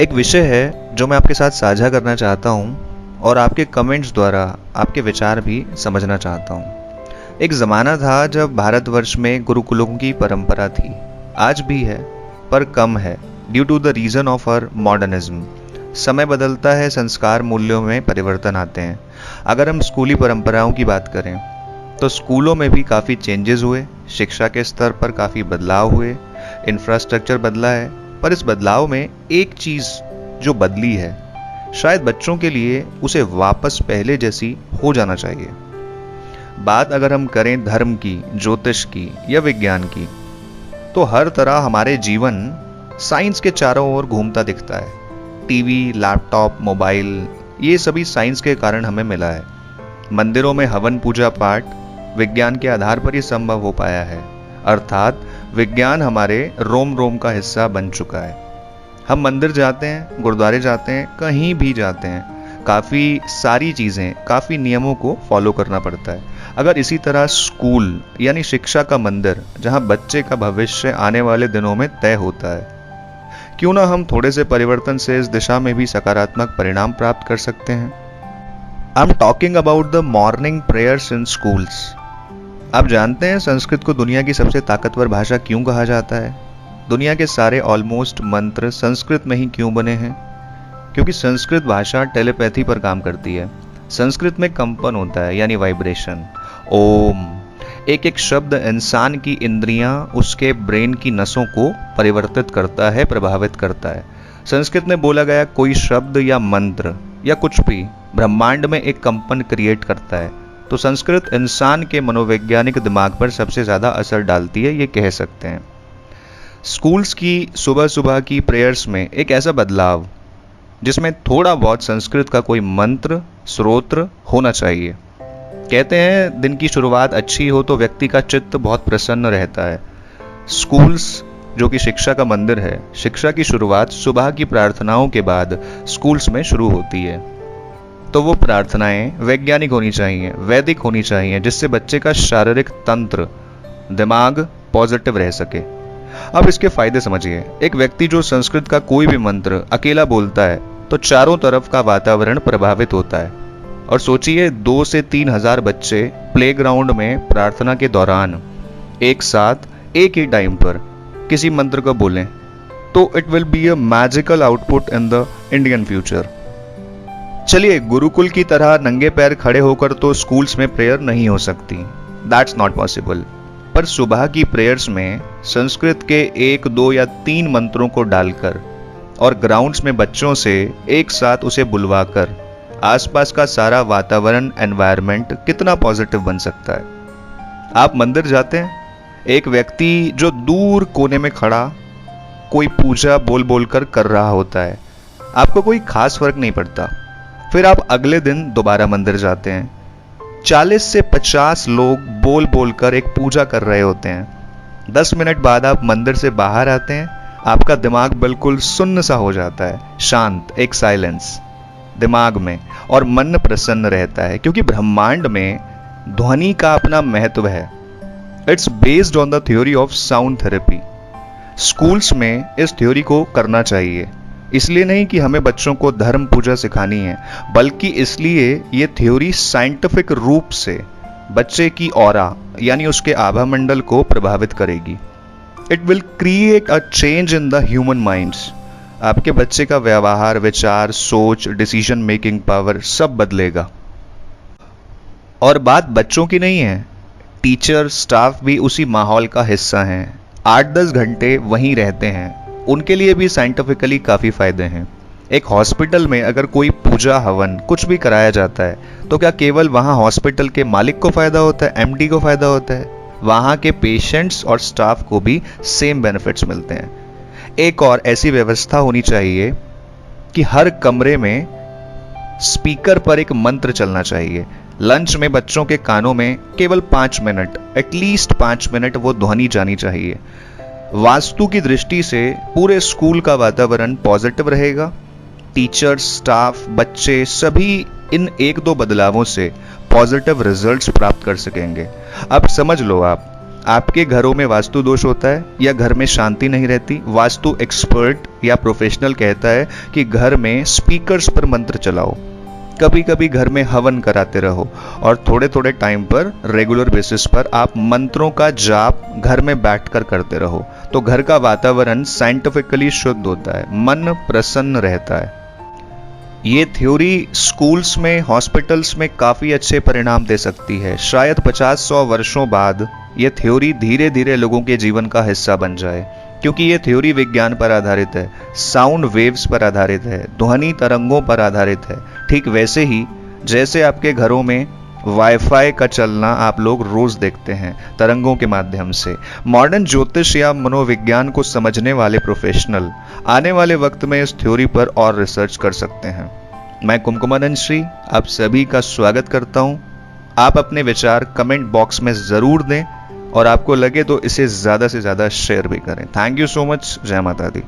एक विषय है जो मैं आपके साथ साझा करना चाहता हूँ और आपके कमेंट्स द्वारा आपके विचार भी समझना चाहता हूँ। एक ज़माना था जब भारतवर्ष में गुरुकुलों की परंपरा थी। आज भी है पर कम है due to the reason of our modernism. समय बदलता है, संस्कार मूल्यों में परिवर्तन आते हैं। अगर हम स्कूली परंपराओं की बात करें तो स्कूलों में भी काफ़ी चेंजेस हुए, शिक्षा के स्तर पर काफ़ी बदलाव हुए, इंफ्रास्ट्रक्चर बदला है। पर इस बदलाव में एक चीज़ जो बदली है, शायद बच्चों के लिए उसे वापस पहले जैसी हो जाना चाहिए। बात अगर हम करें धर्म की, ज्योतिष की या विज्ञान की, तो हर तरह हमारे जीवन साइंस के चारों ओर घूमता दिखता है। टीवी, लैपटॉप, मोबाइल, ये सभी साइंस के कारण हमें मिला है। मंदिरों में हवन, पूजा पाठ विज्ञान के आधार पर ही संभव हो पाया है। अर्थात विज्ञान हमारे रोम रोम का हिस्सा बन चुका है। हम मंदिर जाते हैं, गुरुद्वारे जाते हैं, कहीं भी जाते हैं, काफ़ी सारी चीज़ें, काफ़ी नियमों को फॉलो करना पड़ता है। अगर इसी तरह स्कूल यानी शिक्षा का मंदिर, जहां बच्चे का भविष्य आने वाले दिनों में तय होता है, क्यों ना हम थोड़े से परिवर्तन से इस दिशा में भी सकारात्मक परिणाम प्राप्त कर सकते हैं। I am talking about the morning prayers in schools. आप जानते हैं संस्कृत को दुनिया की सबसे ताकतवर भाषा क्यों कहा जाता है? दुनिया के सारे ऑलमोस्ट मंत्र संस्कृत में ही क्यों बने हैं? क्योंकि संस्कृत भाषा टेलीपैथी पर काम करती है। संस्कृत में कंपन होता है यानी वाइब्रेशन। ओम, एक एक शब्द इंसान की इंद्रियां, उसके ब्रेन की नसों को परिवर्तित करता है, प्रभावित करता है। संस्कृत में बोला गया कोई शब्द या मंत्र या कुछ भी ब्रह्मांड में एक कंपन क्रिएट करता है। तो संस्कृत इंसान के मनोवैज्ञानिक दिमाग पर सबसे ज़्यादा असर डालती है, ये कह सकते हैं। स्कूल्स की सुबह सुबह की प्रेयर्स में एक ऐसा बदलाव जिसमें थोड़ा बहुत संस्कृत का कोई मंत्र, स्तोत्र होना चाहिए। कहते हैं दिन की शुरुआत अच्छी हो तो व्यक्ति का चित्त बहुत प्रसन्न रहता है। स्कूल्स जो कि शिक्षा का मंदिर है, शिक्षा की शुरुआत सुबह की प्रार्थनाओं के बाद स्कूल्स में शुरू होती है। तो वो प्रार्थनाएं वैज्ञानिक होनी चाहिए, वैदिक होनी चाहिए, जिससे बच्चे का शारीरिक तंत्र, दिमाग पॉजिटिव रह सके। अब इसके फायदे समझिए। एक व्यक्ति जो संस्कृत का कोई भी मंत्र अकेला बोलता है तो चारों तरफ का वातावरण प्रभावित होता है। और सोचिए 2 से 3 हजार बच्चे प्लेग्राउंड में प्रार्थना के दौरान एक साथ एक ही टाइम पर किसी मंत्र को बोलें तो it will be a magical output in the Indian future. चलिए, गुरुकुल की तरह नंगे पैर खड़े होकर तो स्कूल्स में प्रेयर नहीं हो सकती, दैट्स नॉट पॉसिबल। पर सुबह की प्रेयर्स में संस्कृत के 1, 2 या 3 मंत्रों को डालकर और ग्राउंड्स में बच्चों से एक साथ उसे बुलवाकर आसपास का सारा वातावरण, एनवायरनमेंट कितना पॉजिटिव बन सकता है। आप मंदिर जाते हैं, एक व्यक्ति जो दूर कोने में खड़ा कोई पूजा बोल बोल कर रहा होता है, आपको कोई खास फर्क नहीं पड़ता। फिर आप अगले दिन दोबारा मंदिर जाते हैं, 40 से 50 लोग बोल बोल कर एक पूजा कर रहे होते हैं। 10 मिनट बाद आप मंदिर से बाहर आते हैं, आपका दिमाग बिल्कुल सुन्न सा हो जाता है, शांत, एक साइलेंस दिमाग में, और मन प्रसन्न रहता है। क्योंकि ब्रह्मांड में ध्वनि का अपना महत्व है। It's based on the theory of sound therapy. Schools में इस थ्योरी को करना चाहिए। इसलिए नहीं कि हमें बच्चों को धर्म पूजा सिखानी है, बल्कि इसलिए ये थ्योरी साइंटिफिक रूप से बच्चे की ऑरा यानी उसके आभा मंडल को प्रभावित करेगी। It will create a change in the human minds. आपके बच्चे का व्यवहार, विचार, सोच, डिसीजन मेकिंग पावर सब बदलेगा। और बात बच्चों की नहीं है, टीचर, स्टाफ भी उसी माहौल का हिस्सा हैं। 8-10 घंटे वहीं रहते हैं, उनके लिए भी साइंटिफिकली काफ़ी फायदे हैं। एक हॉस्पिटल में अगर कोई पूजा, हवन कुछ भी कराया जाता है तो क्या केवल वहाँ हॉस्पिटल के मालिक को फ़ायदा होता है, एमडी को फ़ायदा होता है? वहाँ के पेशेंट्स और स्टाफ को भी सेम बेनिफिट्स मिलते हैं। एक और ऐसी व्यवस्था होनी चाहिए कि हर कमरे में स्पीकर पर एक मंत्र चलना चाहिए। लंच में बच्चों के कानों में केवल 5 मिनट, एटलीस्ट 5 मिनट वो ध्वनि जानी चाहिए। वास्तु की दृष्टि से पूरे स्कूल का वातावरण पॉजिटिव रहेगा। टीचर्स, स्टाफ, बच्चे सभी इन 1-2 बदलावों से पॉजिटिव रिजल्ट्स प्राप्त कर सकेंगे। अब समझ लो, आप आपके घरों में वास्तु दोष होता है या घर में शांति नहीं रहती, वास्तु एक्सपर्ट या प्रोफेशनल कहता है कि घर में स्पीकर्स पर मंत्र चलाओ, कभी कभी घर में हवन कराते रहो और थोड़े थोड़े टाइम पर रेगुलर बेसिस पर आप मंत्रों का जाप घर में बैठकर करते रहो, तो घर का वातावरण साइंटिफिकली शुद्ध होता है, मन प्रसन्न रहता है। ये थ्योरी स्कूल्स में, हॉस्पिटल्स में काफी अच्छे परिणाम दे सकती है। शायद 50-100 वर्षों बाद ये थ्योरी धीरे धीरे लोगों के जीवन का हिस्सा बन जाए, क्योंकि ये थ्योरी विज्ञान पर आधारित है, साउंड वेव्स पर आधारित है, ध्वनि तरंगों पर आधारित है। ठीक वैसे ही जैसे आपके घरों में वाईफाई का चलना आप लोग रोज देखते हैं तरंगों के माध्यम से। मॉडर्न ज्योतिष या मनोविज्ञान को समझने वाले प्रोफेशनल आने वाले वक्त में इस थ्योरी पर और रिसर्च कर सकते हैं। मैं कुमकुमानंद श्री आप सभी का स्वागत करता हूं। आप अपने विचार कमेंट बॉक्स में जरूर दें और आपको लगे तो इसे ज्यादा से ज्यादा शेयर भी करें। Thank you so much. जय माता दी।